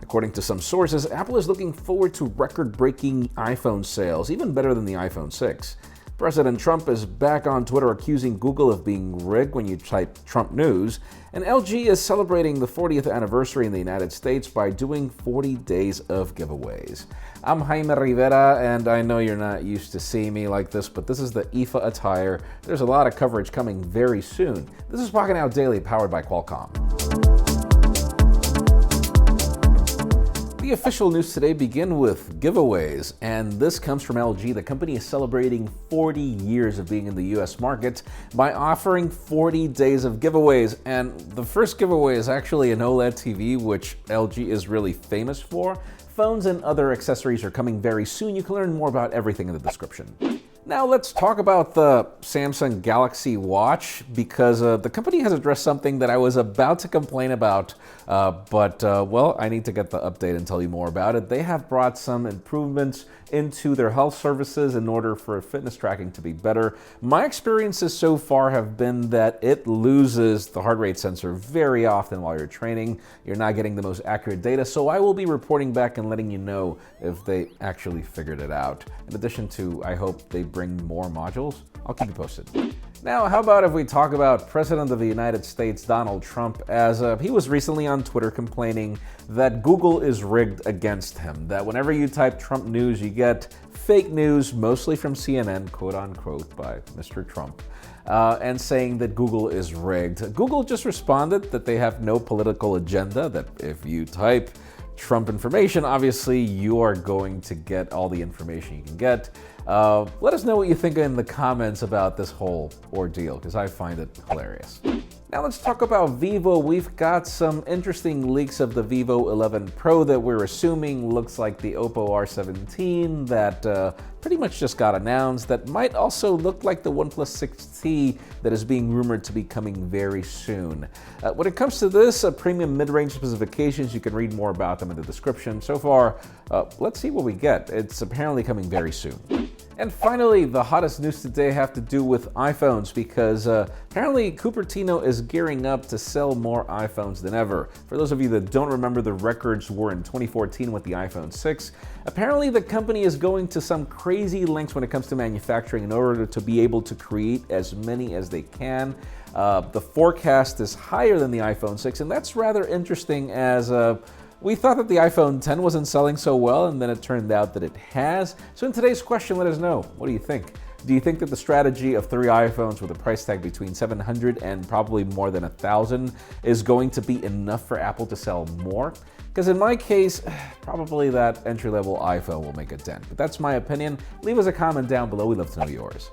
According to some sources, Apple is looking forward to record-breaking iPhone sales, even better than the iPhone 6. President Trump is back on Twitter accusing Google of being rigged when you type Trump news, and LG is celebrating the 40th anniversary in the United States by doing 40 days of giveaways. I'm Jaime Rivera, and I know you're not used to seeing me like this, but this is the IFA attire. There's a lot of coverage coming very soon. This is Pocketnow Daily, powered by Qualcomm. The official news today begin with giveaways, and this comes from LG. The company is celebrating 40 years of being in the US market by offering 40 days of giveaways, and the first giveaway is actually an OLED TV, which LG is really famous for. Phones and other accessories are coming very soon. You can learn more about everything in the description. Now let's talk about the Samsung Galaxy Watch, because the company has addressed something that I was about to complain about, but I need to get the update and tell you more about it. They have brought some improvements into their health services in order for fitness tracking to be better. My experiences so far have been that it loses the heart rate sensor very often while you're training. You're not getting the most accurate data, so I will be reporting back and letting you know if they actually figured it out. In addition to, I hope they bring more modules. I'll keep you posted. Now, how about if we talk about President of the United States, Donald Trump, as he was recently on Twitter complaining that Google is rigged against him, that whenever you type Trump news, you get fake news, mostly from CNN, quote unquote, by Mr. Trump, and saying that Google is rigged. Google just responded that they have no political agenda, that if you type Trump information, obviously you are going to get all the information you can get. Let us know what you think in the comments about this whole ordeal, because I find it hilarious. Now let's talk about VEVO. We've got some interesting leaks of the Vivo V11 Pro that we're assuming looks like the Oppo R17 that pretty much just got announced, that might also look like the OnePlus 6T that is being rumored to be coming very soon. When it comes to this, premium mid-range specifications, you can read more about them in the description. So far, let's see what we get. It's apparently coming very soon. And finally, the hottest news today have to do with iPhones, because apparently Cupertino is gearing up to sell more iPhones than ever. For those of you that don't remember, the records were in 2014 with the iPhone 6. Apparently the company is going to some crazy lengths when it comes to manufacturing in order to be able to create as many as they can. The forecast is higher than the iPhone 6, and that's rather interesting, as we thought that the iPhone X wasn't selling so well, and then it turned out that it has. So in today's question, let us know. What do you think? Do you think that the strategy of 3 iPhones with a price tag between $700 and probably more than $1,000 is going to be enough for Apple to sell more? Because in my case, probably that entry-level iPhone will make a dent. But that's my opinion. Leave us a comment down below. We'd love to know yours.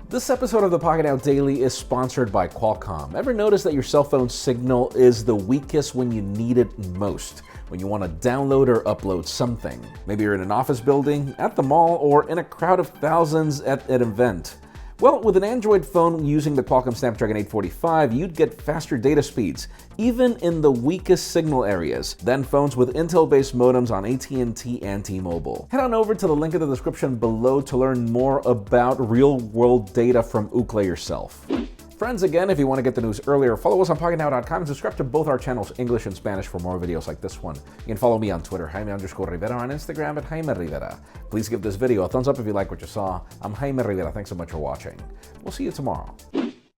This episode of the Pocketnow Daily is sponsored by Qualcomm. Ever notice that your cell phone signal is the weakest when you need it most? When you want to download or upload something. Maybe you're in an office building, at the mall, or in a crowd of thousands at an event. Well, with an Android phone using the Qualcomm Snapdragon 845, you'd get faster data speeds, even in the weakest signal areas, than phones with Intel-based modems on AT&T and T-Mobile. Head on over to the link in the description below to learn more about real-world data from Ookla yourself. Friends, again, if you want to get the news earlier, follow us on Pocketnow.com and subscribe to both our channels, English and Spanish, for more videos like this one. You can follow me on Twitter, Jaime_Rivera, on Instagram at Jaime Rivera. Please give this video a thumbs up if you like what you saw. I'm Jaime Rivera. Thanks so much for watching. We'll see you tomorrow.